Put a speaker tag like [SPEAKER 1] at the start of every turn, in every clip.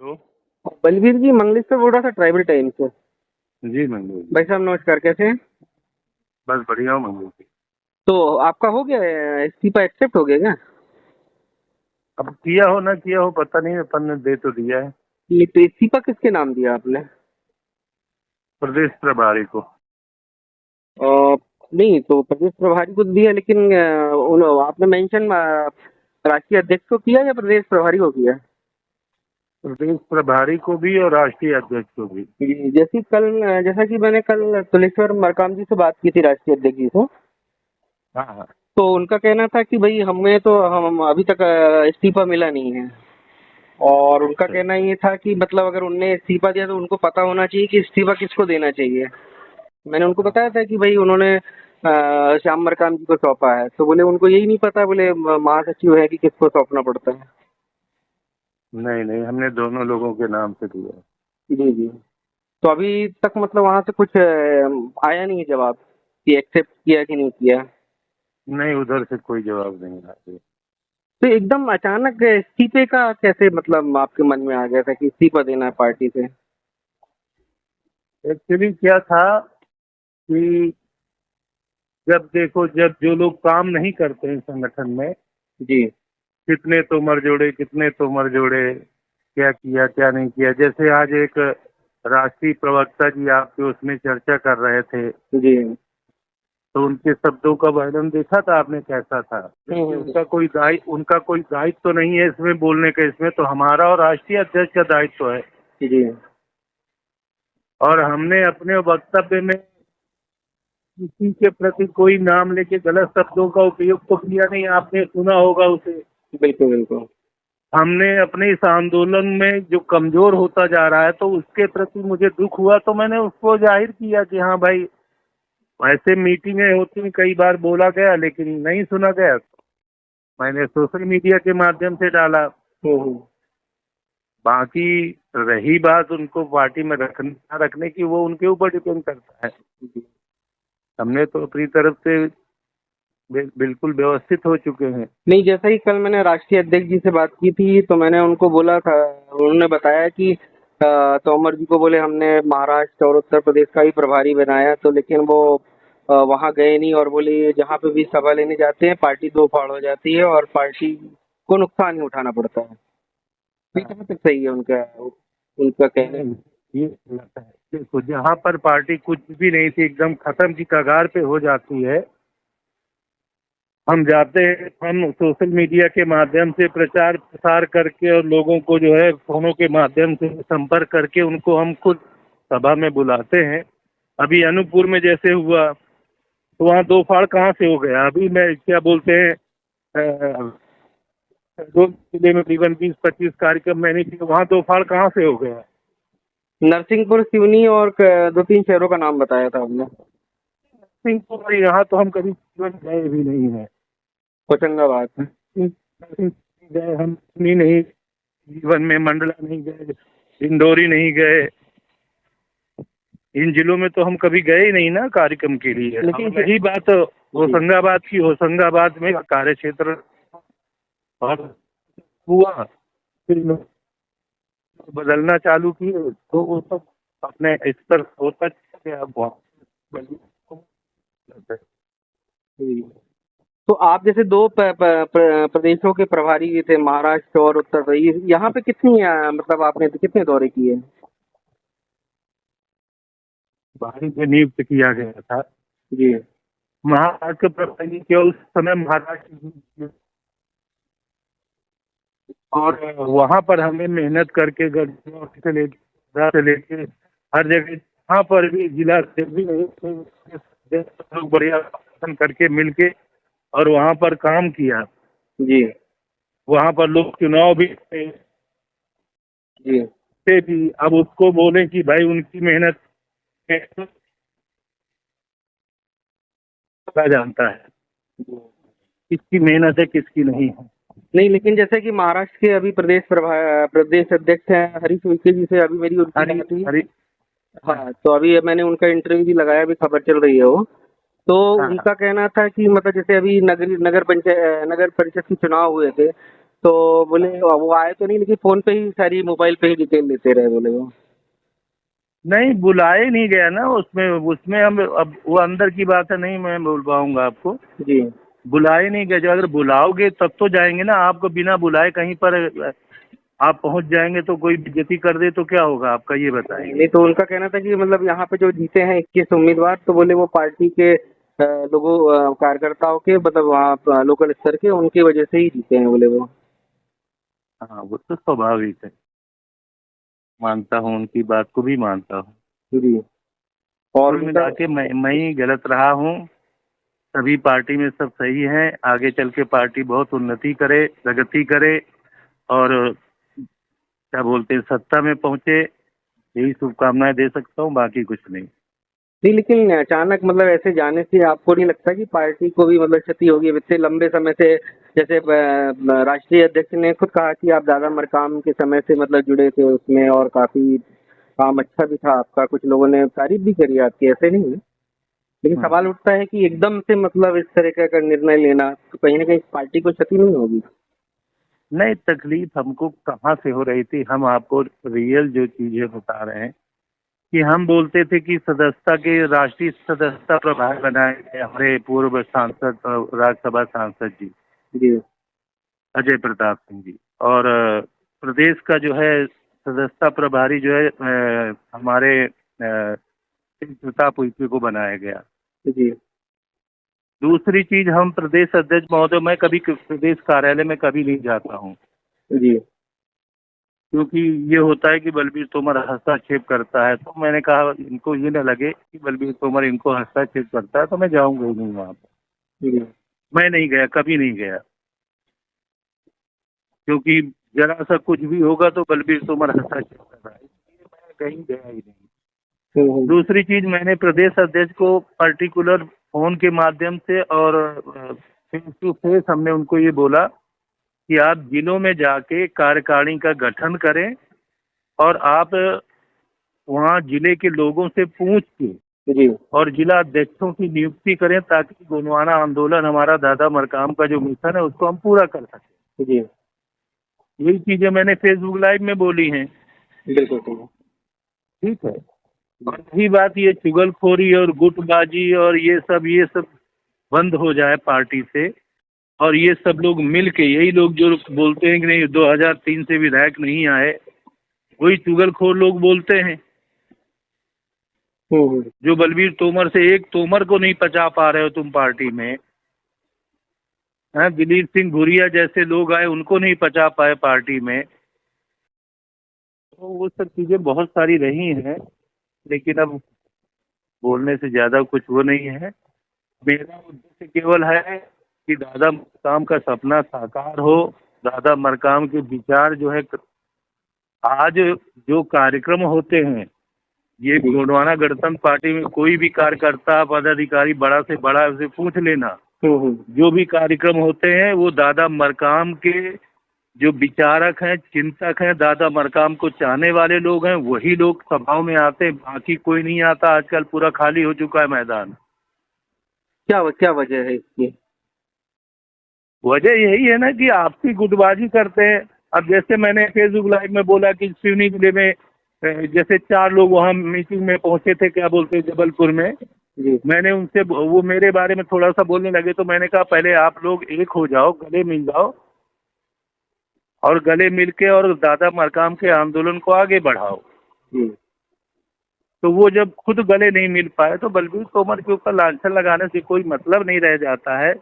[SPEAKER 1] तो
[SPEAKER 2] बलवीर जी, मंगलेश्वर बोल रहा था ट्राइबल टाइम से।
[SPEAKER 1] जी मंगू जी।
[SPEAKER 2] भाई साहब नमस्कार, कैसे हैं?
[SPEAKER 1] बस बढ़िया हूँ मंगू जी।
[SPEAKER 2] तो आपका हो गया इस्तीफा एक्सेप्ट हो गया क्या?
[SPEAKER 1] अब किया हो ना किया हो पता नहीं, अपन ने दे तो दिया है
[SPEAKER 2] ये तो इस्तीफा किसके नाम दिया आपने?
[SPEAKER 1] प्रदेश प्रभारी को।
[SPEAKER 2] नहीं, तो प्रदेश प्रभारी को दिया, लेकिन आपने मेंशन राष्ट्रीय अध्यक्ष को किया या प्रदेश प्रभारी को किया?
[SPEAKER 1] प्रदेश प्रभारी को भी और राष्ट्रीय अध्यक्ष को भी।
[SPEAKER 2] जैसा कि मैंने कल तुलेश्वर मरकाम जी से बात की थी, राष्ट्रीय अध्यक्ष जी से।
[SPEAKER 1] हाँ हाँ।
[SPEAKER 2] तो उनका कहना था कि भाई हमें तो हम अभी तक इस्तीफा मिला नहीं है। और उनका
[SPEAKER 1] अच्छा।
[SPEAKER 2] कहना ये था कि मतलब अगर उनने इस्तीफा दिया तो उनको पता होना चाहिए कि इस्तीफा किसको देना चाहिए। मैंने उनको
[SPEAKER 1] हाँ
[SPEAKER 2] बताया था कि भाई उन्होंने श्याम मरकाम जी को सौंपा है, तो बोले उनको यही नहीं पता, बोले महासचिव है कि किसको सौंपना पड़ता है।
[SPEAKER 1] नहीं नहीं, हमने दोनों लोगों के नाम से दिया है।
[SPEAKER 2] जी जी। तो अभी तक मतलब वहां से कुछ आया नहीं है जवाब कि एक्सेप्ट किया कि नहीं किया।
[SPEAKER 1] नहीं, उधर से कोई जवाब नहीं आया।
[SPEAKER 2] तो एकदम अचानक इस्तीफे का कैसे मतलब आपके मन में आ गया था कि इस्तीफा देना है पार्टी से?
[SPEAKER 1] एक्चुअली क्या था कि जब देखो, जब जो लोग काम नहीं करते हैं संगठन में,
[SPEAKER 2] जी
[SPEAKER 1] कितने तो मर जोड़े, कितने तो मर जोड़े, क्या किया क्या नहीं किया। जैसे आज एक राष्ट्रीय प्रवक्ता जी आपके उसमें चर्चा कर रहे थे,
[SPEAKER 2] जी।
[SPEAKER 1] तो उनके शब्दों का वर्णन देखा था आपने कैसा था। जबकि
[SPEAKER 2] हम्म।
[SPEAKER 1] उनका कोई दायित्व तो नहीं है इसमें बोलने का। इसमें तो हमारा और राष्ट्रीय अध्यक्ष का दायित्व है।
[SPEAKER 2] जी
[SPEAKER 1] और हमने अपने वक्तव्य में किसी के प्रति कोई नाम लेके गलत शब्दों का उपयोग तो किया नहीं, आपने सुना होगा उसे।
[SPEAKER 2] बिल्कुल बिल्कुल।
[SPEAKER 1] हमने अपने इस आंदोलन में जो कमजोर होता जा रहा है, तो उसके प्रति मुझे दुख हुआ, तो मैंने उसको जाहिर किया कि हाँ भाई, ऐसे मीटिंगें होती हैं, कई बार बोला गया लेकिन नहीं सुना गया। मैंने सोशल मीडिया के माध्यम से डाला।
[SPEAKER 2] हम्म।
[SPEAKER 1] बाकी रही बात उनको पार्टी में रखने ना रखने की, वो उनके ऊपर डिपेंड करता है। हमने तो अपनी तरफ से बिल्कुल व्यवस्थित हो चुके हैं।
[SPEAKER 2] नहीं, जैसा ही कल मैंने राष्ट्रीय अध्यक्ष जी से बात की थी तो मैंने उनको बोला था, उन्होंने बताया कि तोमर जी को बोले हमने महाराष्ट्र और उत्तर प्रदेश का ही प्रभारी बनाया, तो लेकिन वो वहां गए नहीं, और बोले जहाँ पे भी सभा लेने जाते हैं पार्टी दो फाड़ हो जाती है और पार्टी को नुकसान ही उठाना पड़ता है। ये
[SPEAKER 1] हाँ,
[SPEAKER 2] कहाँ तक सही है उनका उनका कहना?
[SPEAKER 1] नहीं, ये गलत है। देखो, जहाँ पर पार्टी कुछ भी नहीं थी, एकदम खत्म की कगार पे हो जाती है, हम जाते हैं, हम सोशल मीडिया के माध्यम से प्रचार प्रसार करके और लोगों को जो है फोनों के माध्यम से संपर्क करके उनको हम खुद सभा में बुलाते हैं। अभी अनूपपुर में जैसे हुआ, तो वहाँ दो फाड़ कहाँ से हो गया। अभी मैं क्या बोलते हैं, दो जिले में तकरीबन 20-25 कार्यक्रम मैंने किए, वहाँ दो फाड़ कहाँ से हो गया।
[SPEAKER 2] नरसिंहपुर, सिवनी और दो तीन शहरों का नाम बताया था आपने।
[SPEAKER 1] सिंहपुर यहाँ तो हम कभी जीवन गए भी नहीं है।
[SPEAKER 2] होशंगाबाद।
[SPEAKER 1] गए हम नहीं, जीवन में मंडला नहीं गए, इंदौरी नहीं गए। इन जिलों में तो हम कभी गए ही नहीं ना कार्यक्रम के लिए।
[SPEAKER 2] लेकिन
[SPEAKER 1] अब रही बात होशंगाबाद की, होशंगाबाद में कार्य क्षेत्र और हुआ, फिर बदलना चालू किए, तो वो सब अपने स्तर होता गया।
[SPEAKER 2] तो आप जैसे दो प्रदेशों के प्रभारी भी थे, महाराष्ट्र और उत्तर प्रदेश, यहाँ पे कितनी मतलब आपने कितने दौरे किए?
[SPEAKER 1] बाहरी से नियुक्त किया गया था।
[SPEAKER 2] जी
[SPEAKER 1] महाराष्ट्र प्रभारी केवल उस समय महाराष्ट्र, और वहाँ पर हमें मेहनत करके गढ़ से लेके हर जगह, जहाँ पर भी जिला से भी लोग बढ़िया शासन करके मिलके और वहाँ पर काम किया।
[SPEAKER 2] जी
[SPEAKER 1] वहाँ पर लोग चुनाव भी
[SPEAKER 2] जी।
[SPEAKER 1] थे भी। अब उसको बोले कि भाई उनकी मेहनत पता जानता है किसकी मेहनत है किसकी नहीं है।
[SPEAKER 2] नहीं, लेकिन जैसे कि महाराष्ट्र के अभी प्रदेश अध्यक्ष हैं हरीश उईके जी से अभी मेरी उनकी
[SPEAKER 1] हरी
[SPEAKER 2] बात हुई।
[SPEAKER 1] हरी। हाँ
[SPEAKER 2] हाँ, तो अभी मैंने उनका इंटरव्यू भी लगाया, अभी खबर चल रही है वो। तो
[SPEAKER 1] हाँ
[SPEAKER 2] उनका कहना था कि मतलब जैसे अभी नगर परिषद के चुनाव हुए थे, तो बोले वो आए तो नहीं, लेकिन फोन पे ही सारी मोबाइल पे ही डिटेल देते रहे बोले वो।
[SPEAKER 1] नहीं, बुलाए नहीं गया ना उसमें उसमें हम अब वो अंदर की बात है, नहीं मैं बोल पाऊंगा आपको।
[SPEAKER 2] जी।
[SPEAKER 1] बुलाए नहीं गए, जो अगर बुलाओगे तब तो जाएंगे ना। आपको बिना बुलाए कहीं पर आप पहुंच जाएंगे तो कोई बेइज्जती कर दे तो क्या होगा आपका, ये
[SPEAKER 2] नहीं
[SPEAKER 1] बताइए।
[SPEAKER 2] तो उनका कहना था कि मतलब यहाँ पे जो जीते हैं 21 उम्मीदवार, तो बोले वो पार्टी के लोगों कार्यकर्ताओं के, मतलब वहाँ लोकल स्तर के, उनकी वजह से ही जीते हैं बोले वो।
[SPEAKER 1] हाँ, वो तो स्वाभाविक है, मानता हूँ, उनकी बात को भी मानता हूँ।
[SPEAKER 2] जी। और
[SPEAKER 1] कुल मिला
[SPEAKER 2] मतलब
[SPEAKER 1] के मैं ही गलत रहा हूँ। सभी पार्टी में सब सही है, आगे चल के पार्टी बहुत उन्नति करे, प्रगति करे, और क्या बोलते हैं, सत्ता में पहुंचे। यही शुभकामनाएं दे सकता हूँ, बाकी कुछ नहीं।
[SPEAKER 2] नहीं, लेकिन अचानक मतलब ऐसे जाने से आपको नहीं लगता कि पार्टी को भी मतलब क्षति होगी? अब इतने लंबे समय से, जैसे राष्ट्रीय अध्यक्ष ने खुद कहा कि आप दादा मरकाम के समय से मतलब जुड़े थे उसमें, और काफी काम अच्छा भी था आपका, कुछ लोगों ने तारीफ भी करी आपकी, ऐसे नहीं है। लेकिन सवाल
[SPEAKER 1] हम्म।
[SPEAKER 2] उठता है कि एकदम से मतलब इस तरह का निर्णय लेना, तो कहीं ना कहीं पार्टी को क्षति नहीं होगी?
[SPEAKER 1] नहीं, तकलीफ हमको कहाँ से हो रही थी, हम आपको रियल जो चीजें बता रहे हैं कि हम बोलते थे कि सदस्यता के राष्ट्रीय सदस्यता प्रभार बनाए गए हमारे पूर्व सांसद, राज्यसभा सांसद जी
[SPEAKER 2] जी।
[SPEAKER 1] अजय प्रताप सिंह जी, और प्रदेश का जो है सदस्यता प्रभारी जो है हमारे सिंह प्रताप उइके को बनाया गया।
[SPEAKER 2] जी।
[SPEAKER 1] दूसरी चीज, हम प्रदेश अध्यक्ष महोदय, मैं कभी प्रदेश कार्यालय में कभी नहीं जाता हूँ,
[SPEAKER 2] जी।
[SPEAKER 1] क्योंकि ये होता है कि बलबीर तोमर हस्तक्षेप करता है। तो मैंने कहा इनको ये न लगे कि बलबीर तोमर इनको हस्तक्षेप करता है, तो मैं जाऊंगा ही नहीं वहाँ पर।
[SPEAKER 2] जी।
[SPEAKER 1] मैं नहीं गया, कभी नहीं गया, क्योंकि जरा सा कुछ भी होगा तो बलबीर तोमर हस्तक्षेप कर रहा है, इसलिए मैं कहीं गया ही नहीं।
[SPEAKER 2] हम्म।
[SPEAKER 1] दूसरी चीज, मैंने प्रदेश अध्यक्ष को पर्टिकुलर फोन के माध्यम से और फेस टू फेस हमने उनको ये बोला कि आप जिलों में जाके कार्यकारिणी का गठन करें, और आप वहाँ जिले के लोगों से पूछ के
[SPEAKER 2] जी।
[SPEAKER 1] और जिला अध्यक्षों की नियुक्ति करें, ताकि गोंडवाना आंदोलन, हमारा दादा मरकाम का जो मिशन है, उसको हम पूरा कर सकें।
[SPEAKER 2] जी।
[SPEAKER 1] यही चीजें मैंने फेसबुक लाइव में बोली हैं।
[SPEAKER 2] बिल्कुल सही।
[SPEAKER 1] ठीक है। और रही बात ये चुगलखोरी और गुटबाजी और ये सब बंद हो जाए पार्टी से, और ये सब लोग मिल के, यही लोग जो बोलते हैं कि नहीं 2003 से विधायक नहीं आए, वही चुगलखोर लोग बोलते हैं,
[SPEAKER 2] हम्म।
[SPEAKER 1] जो बलबीर तोमर से एक तोमर को नहीं पचा पा रहे हो तुम पार्टी में। हाँ, दिलीप सिंह भूरिया जैसे लोग आए, उनको नहीं पचा पाए पार्टी में। तो वो सब चीजें बहुत सारी रही हैं, लेकिन अब बोलने से ज्यादा कुछ वो नहीं है। मेरा उद्देश्य केवल है कि दादा मरकाम का सपना साकार हो, दादा मरकाम के विचार जो है, आज जो कार्यक्रम होते हैं, ये
[SPEAKER 2] जी।
[SPEAKER 1] गोंडवाना गणतंत्र पार्टी में कोई भी कार्यकर्ता पदाधिकारी बड़ा से बड़ा उसे पूछ लेना,
[SPEAKER 2] हम्म।
[SPEAKER 1] जो भी कार्यक्रम होते हैं वो दादा मरकाम के जो विचारक हैं, चिंतक हैं, दादा मरकाम को चाहने वाले लोग हैं, वही लोग सभाओं में आते हैं, बाकी कोई नहीं आता। आजकल पूरा खाली हो चुका है मैदान।
[SPEAKER 2] क्या क्या वजह है इसकी?
[SPEAKER 1] वजह यही है ना कि आपसी गुटबाजी करते हैं। अब जैसे मैंने फेसबुक लाइव में बोला कि सिवनी जिले में जैसे 4 लोग वहाँ मीटिंग में पहुंचे थे, क्या बोलते हैं, जबलपुर में।
[SPEAKER 2] जी।
[SPEAKER 1] मैंने उनसे, वो मेरे बारे में थोड़ा सा बोलने लगे, तो मैंने कहा पहले आप लोग एक हो जाओ, गले मिल जाओ, और गले मिल के और दादा मरकाम के आंदोलन को आगे बढ़ाओ।
[SPEAKER 2] जी।
[SPEAKER 1] तो वो जब खुद गले नहीं मिल पाए, तो बलबीर तोमर के ऊपर लांछन लगाने से कोई मतलब नहीं रह जाता है।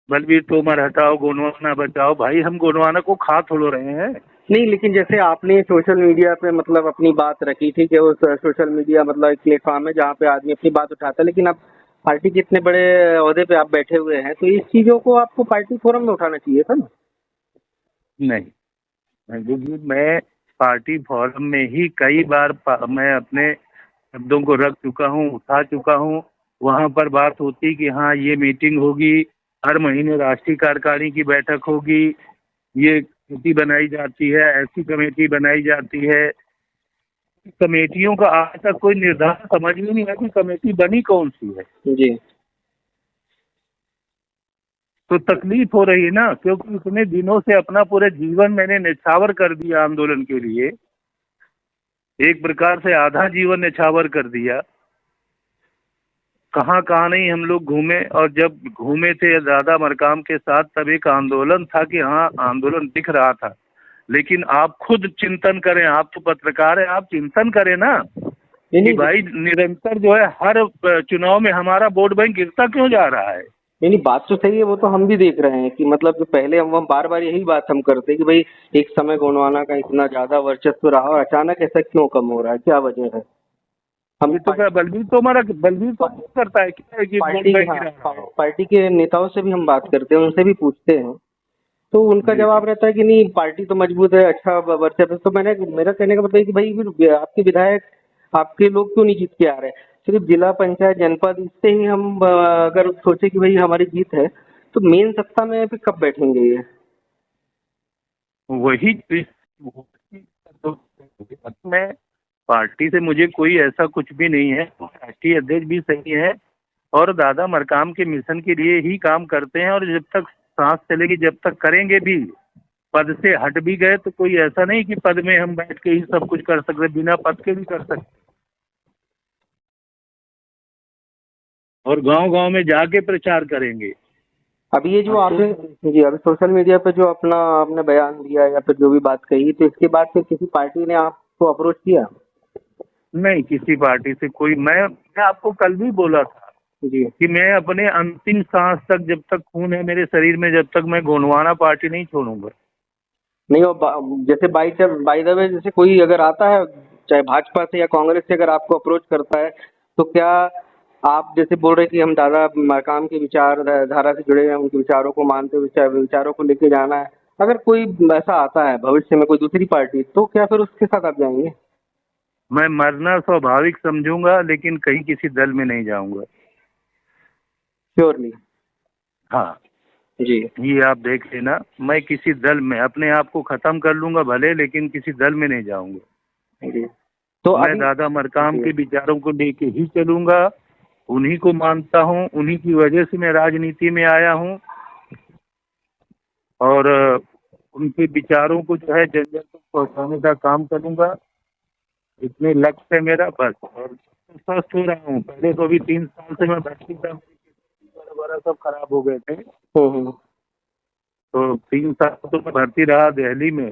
[SPEAKER 1] बलबीर तोमर हटाओ, गोंडवाना बचाओ, भाई हम गोंडवाना को खा थोड़ो रहे हैं।
[SPEAKER 2] नहीं, लेकिन जैसे आपने सोशल मीडिया पे मतलब अपनी बात रखी थी कि वो सोशल मीडिया मतलब एक प्लेटफॉर्म है जहाँ पे आदमी अपनी बात उठाता है, लेकिन अब पार्टी के इतने बड़े ओहदे पे आप बैठे हुए हैं, तो इस चीजों को आपको पार्टी फोरम में उठाना चाहिए था ना?
[SPEAKER 1] नहीं, क्योंकि मैं पार्टी फोरम में ही कई बार मैं अपने शब्दों को रख चुका हूँ, उठा चुका हूँ। वहाँ पर बात होती कि हाँ ये मीटिंग होगी, हर महीने राष्ट्रीय कार्यकारिणी की बैठक होगी, ये कमेटी बनाई जाती है, ऐसी कमेटी बनाई जाती है। कमेटियों का आज तक कोई निर्धारण समझ में नहीं है कि कमेटी बनी कौन सी है।
[SPEAKER 2] जी।
[SPEAKER 1] तो तकलीफ हो रही है ना, क्योंकि इतने दिनों से अपना पूरे जीवन मैंने न्यौछावर कर दिया आंदोलन के लिए, एक प्रकार से आधा जीवन न्यौछावर कर दिया। कहाँ कहाँ नहीं हम लोग घूमे, और जब घूमे थे दादा मरकाम के साथ तब एक आंदोलन था कि हाँ आंदोलन दिख रहा था। लेकिन आप खुद चिंतन करें, आप तो पत्रकार हैं, आप चिंतन करें ना कि
[SPEAKER 2] नहीं
[SPEAKER 1] भाई निरंतर जो है हर चुनाव में हमारा वोट बैंक गिरता क्यों जा रहा है।
[SPEAKER 2] नहीं नहीं, बात तो सही है, वो तो हम भी देख रहे हैं कि मतलब जो पहले हम बार बार यही बात हम करते हैं कि भाई एक समय गोंडवाना का इतना ज्यादा वर्चस्व रहा और अचानक ऐसा क्यों कम हो रहा है, क्या वजह है। हम
[SPEAKER 1] ये तो क्या बलबीर तो करता है क्या कि वोट
[SPEAKER 2] पार्टी,
[SPEAKER 1] बैंक
[SPEAKER 2] हाँ,
[SPEAKER 1] गिरा रहा है।
[SPEAKER 2] पार्टी के नेताओं से भी हम बात करते हैं, उनसे भी पूछते हैं, तो उनका
[SPEAKER 1] जी जी।
[SPEAKER 2] जवाब रहता है कि नहीं पार्टी तो मजबूत है, अच्छा वर्चस्व है। तो मेरा कहने का मतलब है कि भाई फिर आपके विधायक, आपके लोग क्यों नहीं जीत के आ रहे। सिर्फ जिला पंचायत जनपद इससे ही हम अगर सोचे कि भाई हमारी जीत है, तो मेन सत्ता में फिर कब बैठेंगे ये।
[SPEAKER 1] वही मैं पार्टी से मुझे कोई ऐसा कुछ भी नहीं है, राष्ट्रीय अध्यक्ष भी सही है और दादा मरकाम के मिशन के लिए ही काम करते हैं, और जब तक सांस चलेगी जब तक करेंगे भी। पद से हट भी गए तो कोई ऐसा नहीं कि पद में हम बैठ के ही सब कुछ कर सकते, बिना पद के भी कर सकते, और गांव गांव में जाके प्रचार करेंगे।
[SPEAKER 2] अभी ये जो
[SPEAKER 1] अब तो
[SPEAKER 2] आपने, जी, अभी सोशल मीडिया पे जो अपना आपने बयान दिया या फिर जो भी बात कही, तो इसके बाद फिर किसी पार्टी ने आपको अप्रोच किया।
[SPEAKER 1] नहीं, किसी पार्टी से कोई, मैं आपको कल भी बोला था
[SPEAKER 2] जी
[SPEAKER 1] कि मैं अपने अंतिम सांस तक, जब तक खून है मेरे शरीर में, जब तक मैं गोंडवाना पार्टी नहीं छोड़ूंगा।
[SPEAKER 2] नहीं, वो जैसे बाई द वे जैसे कोई अगर आता है, चाहे भाजपा से या कांग्रेस से अगर आपको अप्रोच करता है, तो क्या आप जैसे बोल रहे हैं कि हम दादा मकाम के विचार धारा से जुड़े हैं, उनके विचारों को मानते हुए विचारों को लेके जाना है, अगर कोई ऐसा आता है भविष्य में कोई दूसरी पार्टी, तो क्या फिर उसके साथ आप जाएंगे।
[SPEAKER 1] मैं मरना स्वाभाविक समझूंगा, लेकिन कहीं किसी दल में नहीं जाऊंगा।
[SPEAKER 2] श्योरली।
[SPEAKER 1] हाँ,
[SPEAKER 2] जी
[SPEAKER 1] ये आप देख लेना, मैं किसी दल में अपने आप को खत्म कर लूंगा भले, लेकिन किसी दल में नहीं जाऊंगा।
[SPEAKER 2] जी। तो
[SPEAKER 1] मैं
[SPEAKER 2] अभी,
[SPEAKER 1] दादा मरकाम
[SPEAKER 2] जी
[SPEAKER 1] के विचारों को लेके ही चलूंगा, उन्हीं को मानता हूँ, उन्हीं की वजह से मैं राजनीति में आया हूँ, और उनके विचारों को जो है जन जन तक पहुँचाने का काम करूंगा। इतने लक्ष्य है मेरा बस। और स्वस्थ हो रहा हूँ, पहले तो अभी 3 साल से मैं भर्ती था, वगैरह सब खराब हो गए थे,
[SPEAKER 2] हम्म।
[SPEAKER 1] तो 3 साल तो मैं भर्ती रहा दिल्ली में।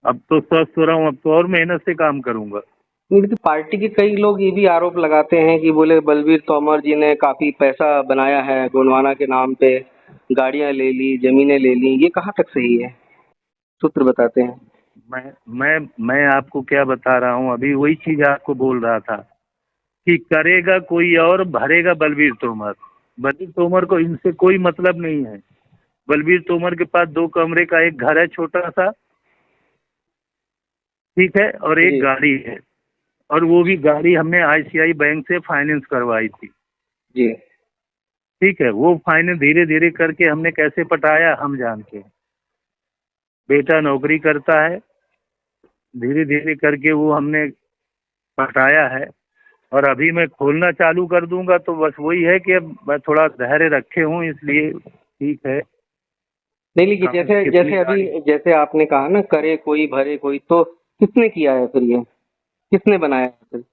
[SPEAKER 1] अब तो स्वस्थ हो रहा हूँ, अब तो और मेहनत से काम करूंगा।
[SPEAKER 2] देखिए पार्टी के कई लोग ये भी आरोप लगाते हैं कि बोले बलबीर तोमर जी ने काफी पैसा बनाया है गोंडवाना के नाम पे, गाड़ियां ले ली, जमीनें ले ली, ये कहाँ तक सही है, सूत्र बताते हैं।
[SPEAKER 1] मैं आपको क्या बता रहा हूँ, अभी वही चीज आपको बोल रहा था कि करेगा कोई और, भरेगा बलबीर तोमर। बलबीर तोमर को इनसे कोई मतलब नहीं है। बलबीर तोमर के पास 2 कमरे का एक घर है छोटा सा, ठीक है, और एक
[SPEAKER 2] जी
[SPEAKER 1] गाड़ी है, और वो भी गाड़ी हमने आईसीआई बैंक से फाइनेंस करवाई थी।
[SPEAKER 2] जी
[SPEAKER 1] ठीक है, वो फाइनेंस धीरे धीरे करके हमने कैसे पटाया हम जानते हैं। बेटा नौकरी करता है, धीरे धीरे करके वो हमने पटाया है, और अभी मैं खोलना चालू कर दूंगा, तो बस वही है कि अब मैं थोड़ा धैर्य रखे हूँ, इसलिए ठीक है।
[SPEAKER 2] नहीं, लेकिन
[SPEAKER 1] कहाँ
[SPEAKER 2] जैसे
[SPEAKER 1] कितनी
[SPEAKER 2] जैसे अभी
[SPEAKER 1] गाड़ी,
[SPEAKER 2] जैसे आपने कहा ना, करे कोई भरे कोई, तो किसने किया है फिर ये, किसने बनाया है फिर।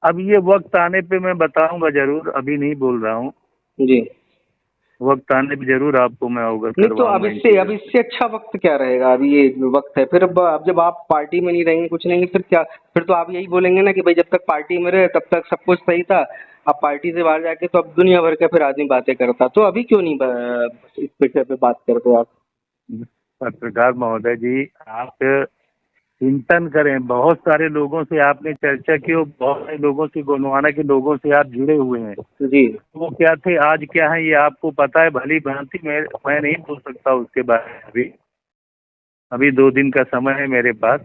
[SPEAKER 1] अब ये वक्त आने पे मैं बताऊंगा जरूर, अभी नहीं बोल रहा हूँ।
[SPEAKER 2] जी।
[SPEAKER 1] वक्त आने पे जरूर आपको मैं अवगत
[SPEAKER 2] नहीं तो
[SPEAKER 1] करवाऊंगा इन
[SPEAKER 2] अब
[SPEAKER 1] चीजों से।
[SPEAKER 2] इससे अच्छा वक्त क्या रहेगा, अभी ये जो वक्त है, फिर अब जब आप पार्टी में नहीं रहेंगे, कुछ नहीं, फिर क्या, फिर तो आप यही बोलेंगे ना कि भाई जब तक पार्टी में रहे तब तक सब कुछ सही था, अब पार्टी से बाहर जाके तो अब दुनिया भर का फिर आदमी बातें करता, तो अभी क्यों नहीं इस विषय पे बात करते आप।
[SPEAKER 1] पत्रकार महोदय जी, आप चिंतन करें, बहुत सारे लोगों से आपने चर्चा की और बहुत सारे लोगों से, गोंडवाना के लोगों से आप जुड़े हुए हैं।
[SPEAKER 2] जी।
[SPEAKER 1] वो क्या थे आज क्या है ये आपको पता है भली भांति। मैं नहीं बोल सकता उसके बारे में अभी। अभी 2 दिन का समय है मेरे पास।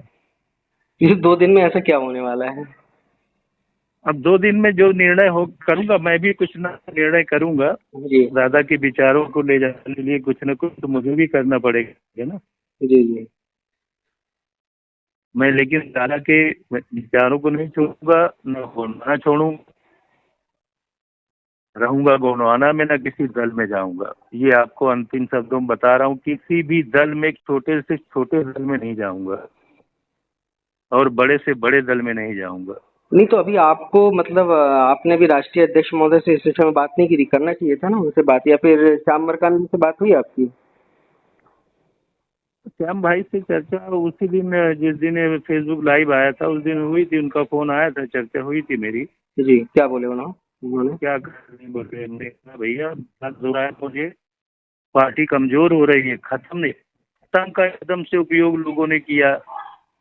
[SPEAKER 2] इस 2 दिन में ऐसा क्या होने वाला है।
[SPEAKER 1] अब 2 दिन में जो निर्णय हो करूंगा, मैं भी कुछ ना निर्णय करूंगा।
[SPEAKER 2] जी
[SPEAKER 1] दादा के विचारों को ले जाने के लिए कुछ न कुछ तो मुझे भी करना पड़ेगा ना।
[SPEAKER 2] जी जी।
[SPEAKER 1] मैं लेकिन दादा के विचारों को नहीं छोड़ूंगा, न छोड़ूंगा। रहूंगा गोंडवाना में, ना किसी दल में जाऊंगा। ये आपको अंतिम शब्दों में बता रहा हूँ, किसी भी दल में, छोटे से छोटे दल में नहीं जाऊंगा और बड़े से बड़े दल में नहीं जाऊंगा।
[SPEAKER 2] नहीं तो अभी आपको मतलब आपने भी राष्ट्रीय अध्यक्ष महोदय से इस विषय में बात नहीं की थी, करना चाहिए था ना उनसे बात, या फिर श्याम मरकाम से बात हुई आपकी?
[SPEAKER 1] श्याम भाई से चर्चा उसी दिन, जिस दिन फेसबुक लाइव आया था उस दिन हुई थी, उनका फोन आया था, चर्चा हुई थी मेरी।
[SPEAKER 2] जी, क्या बोले उन्होंने?
[SPEAKER 1] क्या नहीं बोले, हमने कहा भैया बात हो रहा है, मुझे पार्टी कमजोर हो रही है, खत्म नहीं, खत्म का एकदम से उपयोग लोगों ने किया।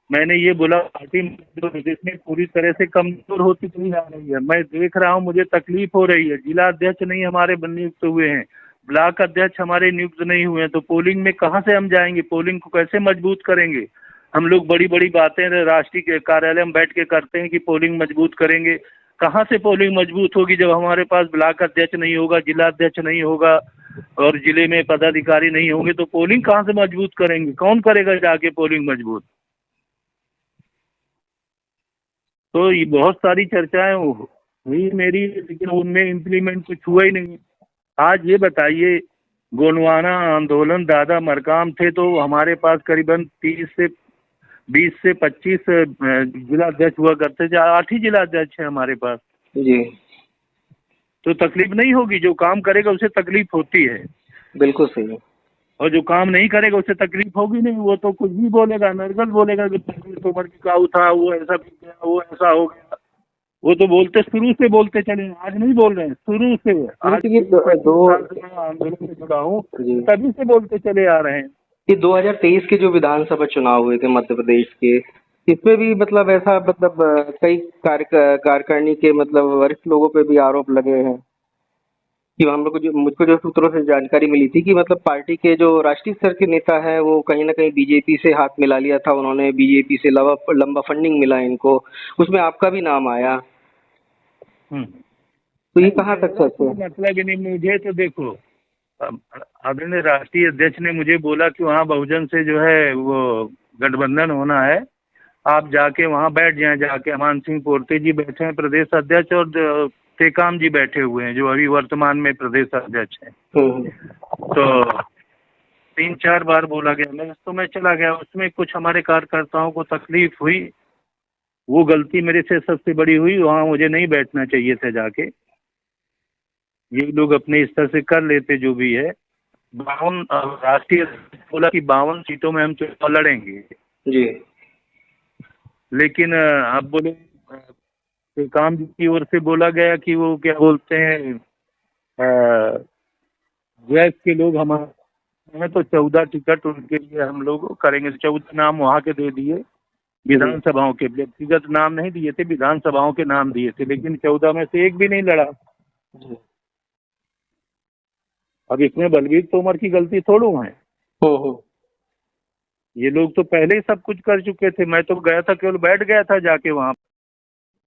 [SPEAKER 1] मैंने ये बोला पार्टी प्रदेश में पूरी तरह से कमजोर होती चली जा रही है, मैं देख रहा हूँ, मुझे तकलीफ हो रही है। जिला अध्यक्ष नहीं हमारे नियुक्त हुए हैं, ब्लॉक अध्यक्ष हमारे नियुक्त नहीं हुए हैं, तो पोलिंग में कहाँ से हम जाएंगे, पोलिंग को कैसे मजबूत करेंगे? हम लोग बड़ी बड़ी बातें राष्ट्रीय कार्यालय में बैठ के करते हैं कि पोलिंग मजबूत करेंगे, कहाँ से पोलिंग मजबूत होगी जब हमारे पास ब्लॉक अध्यक्ष नहीं होगा, जिला अध्यक्ष नहीं होगा और जिले में पदाधिकारी नहीं होंगे, तो पोलिंग कहाँ से मजबूत करेंगे? कौन करेगा जाके पोलिंग मजबूत? तो ये बहुत सारी चर्चाएं हुई मेरी, लेकिन उनमें इम्प्लीमेंट कुछ हुआ ही नहीं। आज ये बताइए, गोंडवाना आंदोलन दादा मरकाम थे तो हमारे पास करीबन 20 से 25 जिला अध्यक्ष हुआ करते थे, 8 ही जिला अध्यक्ष है हमारे पास।
[SPEAKER 2] जी,
[SPEAKER 1] तो तकलीफ नहीं होगी? जो काम करेगा उसे तकलीफ होती है,
[SPEAKER 2] बिल्कुल सही।
[SPEAKER 1] और जो काम नहीं करेगा उसे तकलीफ होगी नहीं, वो तो कुछ भी बोलेगा, नरगल बोलेगा कि तोमर की काऊ था, वो ऐसा भी किया, वो ऐसा हो गया। वो तो बोलते शुरू से बोलते चले, आज नहीं बोल रहे हैं, शुरू से। आज
[SPEAKER 2] ये 2
[SPEAKER 1] साल से मैं आंदोलन से जुड़ा हूँ,
[SPEAKER 2] जी,
[SPEAKER 1] तभी से बोलते चले आ रहे हैं।
[SPEAKER 2] ये 2023 के जो विधानसभा चुनाव हुए थे मध्य प्रदेश के, इसमें भी मतलब ऐसा मतलब कई कार्यकारिणी के मतलब वरिष्ठ लोगों पे भी आरोप लगे हैं कि हम लोग को, जो मुझको जो सूत्रों से जानकारी मिली थी कि मतलब पार्टी के जो राष्ट्रीय स्तर के नेता हैं वो कहीं ना कहीं बीजेपी से हाथ मिला लिया था उन्होंने, बीजेपी से लंबा फंडिंग मिला इनको, उसमें आपका भी नाम आया। तो ये कहाँ तक सच है?
[SPEAKER 1] मतलब ही नहीं, मुझे तो देखो, आदरणीय राष्ट्रीय अध्यक्ष ने मुझे बोला कि वहाँ बहुजन से जो है वो गठबंधन होना है, आप जाके वहाँ बैठ जाएं। जाके अमान सिंह पोर्ते जी बैठे हैं प्रदेश अध्यक्ष, और टेकाम जी बैठे हुए हैं जो अभी वर्तमान में प्रदेश अध्यक्ष हैं। तो 3-4 बार बोला गया, मैं चला गया। उसमें कुछ हमारे कार्यकर्ताओं को तकलीफ हुई, वो गलती मेरे से सबसे बड़ी हुई, वहाँ मुझे नहीं बैठना चाहिए था जाके। ये लोग अपने स्तर से कर लेते जो भी है। 52 राष्ट्रीय बोला कि 52 सीटों में हम चुनाव लड़ेंगे,
[SPEAKER 2] जी,
[SPEAKER 1] लेकिन आप बोले काम जी की ओर से बोला गया कि वो क्या बोलते हैं, वैस के लोग हमारे, तो 14 टिकट उनके लिए हम लोग करेंगे। 14 नाम वहाँ के दे दिए, विधानसभाओं के, व्यक्तिगत नाम नहीं दिए थे, विधानसभाओं के नाम दिए थे, लेकिन 14 में से एक भी नहीं लड़ा। अब इसमें बलबीर तोमर की गलती थोड़ू है। ये लोग तो पहले ही सब कुछ कर चुके थे, मैं तो गया था, केवल बैठ गया था जाके वहाँ।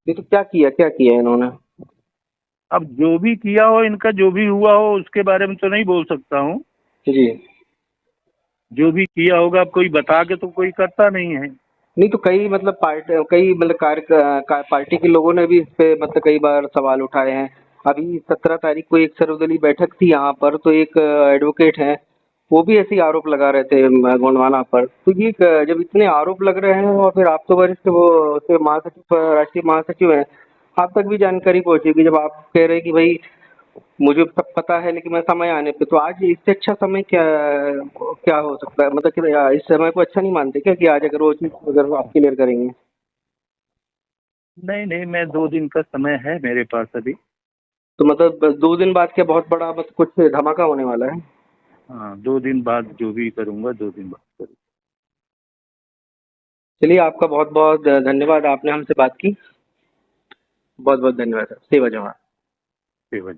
[SPEAKER 2] ये तो क्या किया इन्होंने?
[SPEAKER 1] अब जो भी किया हो, इनका जो भी हुआ हो, उसके बारे में तो नहीं बोल सकता हूँ।
[SPEAKER 2] जी,
[SPEAKER 1] जो भी किया होगा, अब कोई बता के तो कोई करता नहीं है।
[SPEAKER 2] नहीं तो कई मतलब पार्टी के लोगों ने भी इस पे मतलब कई बार सवाल उठाए हैं। अभी 17 तारीख को एक सर्वदलीय बैठक थी यहाँ पर, तो एक एडवोकेट हैं, वो भी ऐसे ही आरोप लगा रहे थे गोंडवाना पर। तो ये जब इतने आरोप लग रहे हैं और फिर आप तो वरिष्ठ वो से महासचिव, राष्ट्रीय महासचिव हैं, आप तक भी जानकारी पहुंचेगी जब आप कह रहे हैं कि भाई मुझे सब पता है लेकिन मैं समय आने पे, तो आज इससे अच्छा समय क्या क्या हो सकता है? मतलब कि इस समय को अच्छा नहीं मानते क्या कि आज अगर वो चीज अगर आप क्लियर करेंगे?
[SPEAKER 1] नहीं नहीं, मैं 2 दिन का समय है मेरे पास अभी।
[SPEAKER 2] तो मतलब 2 दिन बाद क्या बहुत बड़ा मतलब कुछ धमाका होने वाला है?
[SPEAKER 1] हाँ, 2 दिन बाद जो भी करूँगा, 2 दिन बाद करूँगा।
[SPEAKER 2] चलिए, आपका बहुत बहुत धन्यवाद, आपने हमसे बात की। बहुत बहुत धन्यवाद सर। सेवा जवान।
[SPEAKER 1] सेवा।